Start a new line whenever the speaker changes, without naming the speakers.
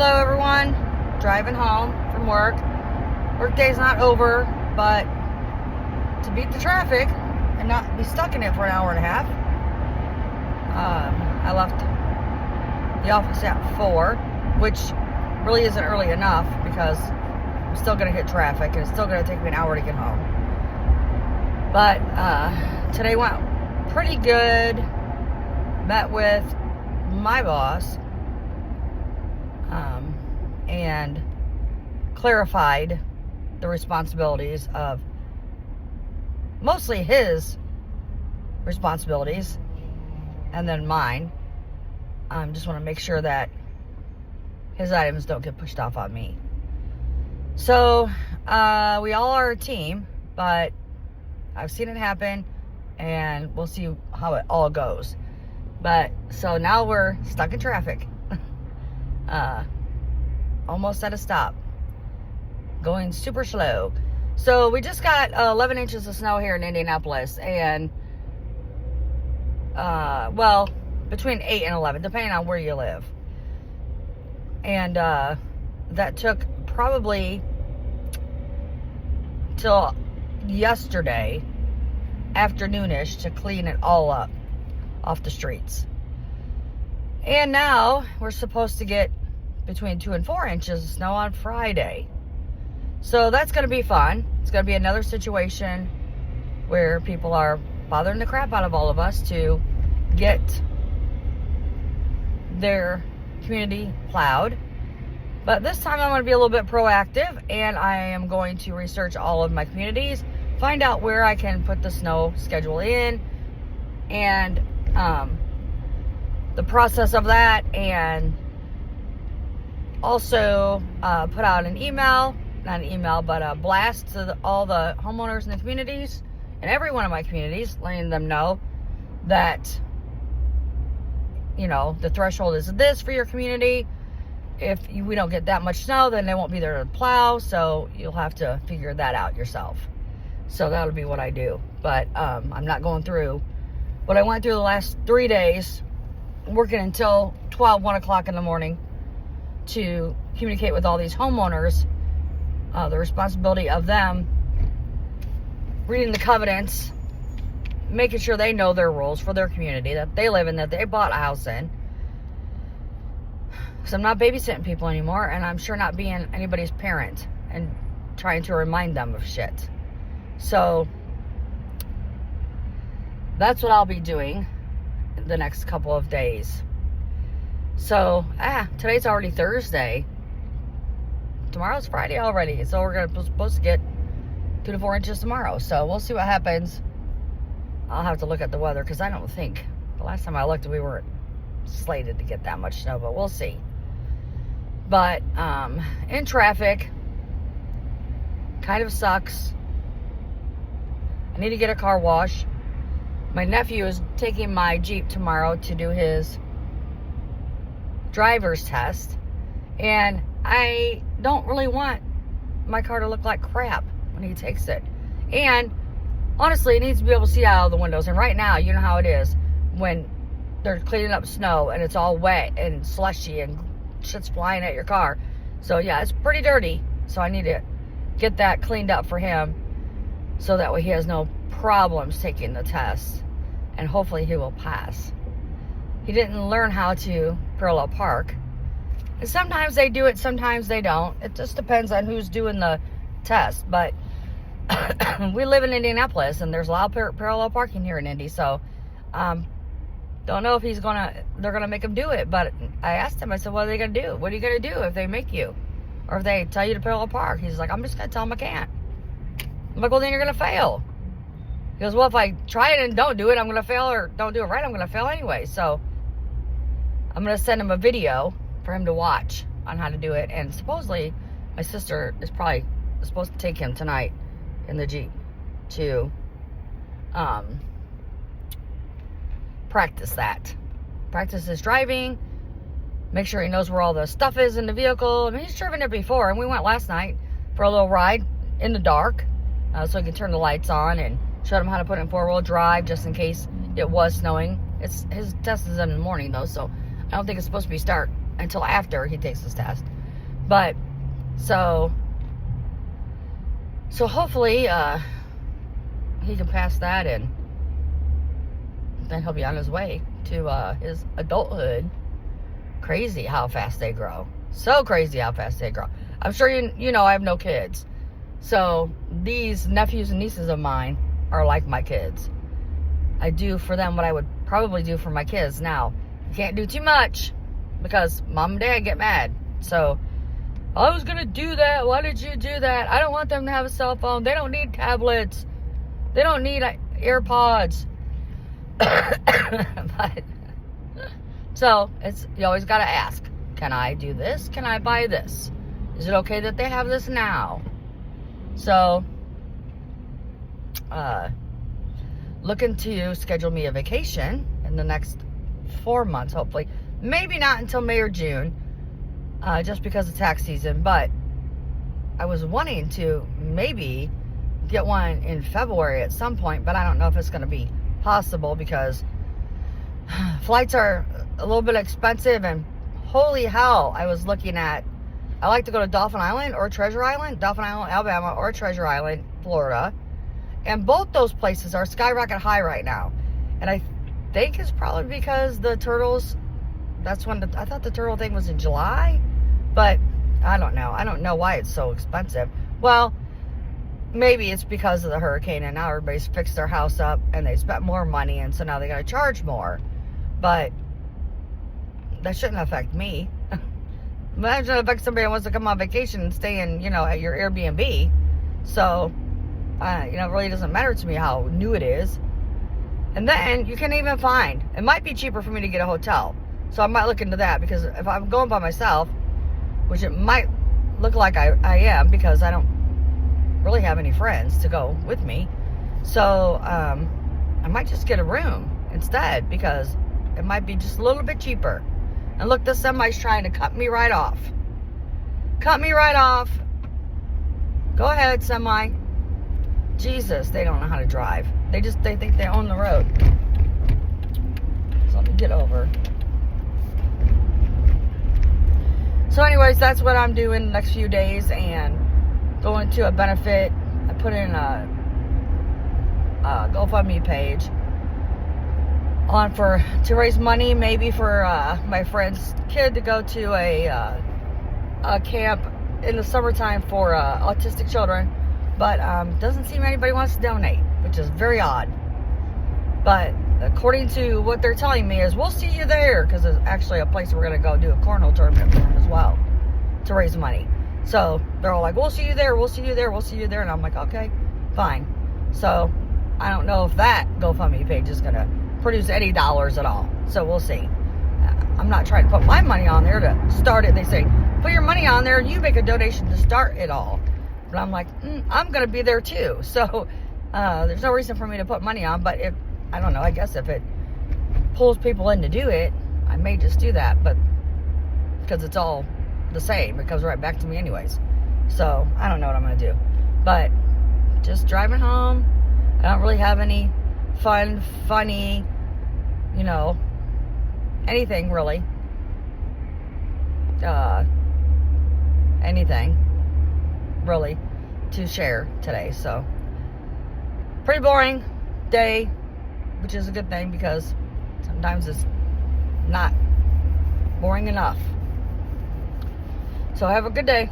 Hello everyone, driving home from work. Workday's not over, but to beat the traffic and not be stuck in it for an hour and a half, I left the office at 4, which really isn't early enough because I'm still going to hit traffic and it's still going to take me an hour to get home. But today went pretty good. Met with my boss and clarified the responsibilities of mostly his responsibilities and then mine. Just want to make sure that his items don't get pushed off on me. So we all are a team, but I've seen it happen and we'll see how it all goes. But so now we're stuck in traffic. Almost at a stop. Going super slow. So we just got 11 inches of snow here in Indianapolis. And, well, between 8 and 11, depending on where you live. And that took probably till yesterday afternoonish to clean it all up off the streets. And now we're supposed to get between 2 and 4 inches of snow on Friday. So that's going to be fun. It's going to be another situation where people are bothering the crap out of all of us to get their community plowed. But this time I'm going to be a little bit proactive, and I am going to research all of my communities, find out where I can put the snow schedule in, and the process of that, and also put out an email, not an email, but a blast to all the homeowners in the communities, and every one of my communities, letting them know that, you know, the threshold is this for your community. If we don't get that much snow, then they won't be there to plow, so you'll have to figure that out yourself. So that'll be what I do. But I'm not going through what I went through the last 3 days, working until 1 o'clock in the morning to communicate with all these homeowners, the responsibility of them reading the covenants, making sure they know their rules for their community that they live in, that they bought a house in. Because I'm not babysitting people anymore, and I'm sure not being anybody's parent and trying to remind them of shit. So that's what I'll be doing the next couple of days. So, today's already Thursday. Tomorrow's Friday already. So we're supposed to get 2 to 4 inches tomorrow. So we'll see what happens. I'll have to look at the weather because I don't think, the last time I looked, we weren't slated to get that much snow, but we'll see. But in traffic, kind of sucks. I need to get a car wash. My nephew is taking my Jeep tomorrow to do his driver's test, and I don't really want my car to look like crap when he takes it. And honestly, it needs to be able to see out of the windows. And right now, you know how it is when they're cleaning up snow and it's all wet and slushy and shit's flying at your car. So yeah, it's pretty dirty. So I need to get that cleaned up for him so that way he has no problems taking the test, and hopefully he will pass. He didn't learn how to parallel park. And sometimes they do it, sometimes they don't. It just depends on who's doing the test. But we live in Indianapolis, and there's a lot of parallel parking here in Indy. So don't know if they're gonna make him do it. But I asked him, I said, what are they gonna do? What are you gonna do if they make you? Or if they tell you to parallel park? He's like, I'm just gonna tell them I can't. I'm like, well, then you're gonna fail. He goes, well, if I try it and don't do it, I'm gonna fail, or don't do it right, I'm gonna fail anyway. So I'm gonna send him a video for him to watch on how to do it. And supposedly my sister is probably supposed to take him tonight in the Jeep to practice his driving, make sure he knows where all the stuff is in the vehicle. I mean, he's driven it before, and we went last night for a little ride in the dark, so he can turn the lights on, and showed him how to put it in 4-wheel drive just in case it was snowing. His test is in the morning though, so I don't think it's supposed to be start until after he takes his test. But so hopefully he can pass that, and then he'll be on his way to his adulthood. Crazy how fast they grow. So crazy how fast they grow. I'm sure you know I have no kids. So these nephews and nieces of mine are like my kids. I do for them what I would probably do for my kids. Now, you can't do too much because mom and dad get mad. So, I was going to do that. Why did you do that? I don't want them to have a cell phone. They don't need tablets. They don't need AirPods. But, so, you always got to ask, can I do this? Can I buy this? Is it okay that they have this now? So, looking to schedule me a vacation in the next 4 months, hopefully. Maybe not until May or June, just because of tax season. But I was wanting to maybe get one in February at some point, but I don't know if it's going to be possible because flights are a little bit expensive. And holy hell, I was looking at, I like to go to Dauphin Island or Treasure Island, Dauphin Island, Alabama, or Treasure Island, Florida. And both those places are skyrocket high right now. And I think it's probably because the turtles, that's when I thought the turtle thing was in July. But I don't know. I don't know why it's so expensive. Well, maybe it's because of the hurricane and now everybody's fixed their house up and they spent more money, and so now they got to charge more. But that shouldn't affect me. Imagine it affects somebody who wants to come on vacation and stay in, at your Airbnb. So, it really doesn't matter to me how new it is. And then you can even find, it might be cheaper for me to get a hotel. So I might look into that, because if I'm going by myself, which it might look like I am, because I don't really have any friends to go with me. So I might just get a room instead, because it might be just a little bit cheaper. And look, this semi's trying to cut me right off. Cut me right off. Go ahead, semi. Jesus, they don't know how to drive. They think they own the road. So let me get over. So anyways, that's what I'm doing the next few days, and going to a benefit. I put in a GoFundMe page to raise money, maybe for my friend's kid to go to a camp in the summertime for autistic children. But doesn't seem anybody wants to donate, which is very odd. But according to what they're telling me is, we'll see you there, because there's actually a place we're going to go do a cornhole tournament for them as well to raise money. So they're all like, we'll see you there, we'll see you there, we'll see you there. And I'm like, okay, fine. So I don't know if that GoFundMe page is going to produce any dollars at all. So we'll see. I'm not trying to put my money on there to start it. They say, put your money on there and you make a donation to start it all. But I'm like, I'm going to be there too. So there's no reason for me to put money on. But I don't know, I guess if it pulls people in to do it, I may just do that. But because it's all the same, it comes right back to me anyways. So I don't know what I'm going to do. But just driving home. I don't really have any funny, anything really. Anything really to share today. So pretty boring day, which is a good thing, because sometimes it's not boring enough. So have a good day.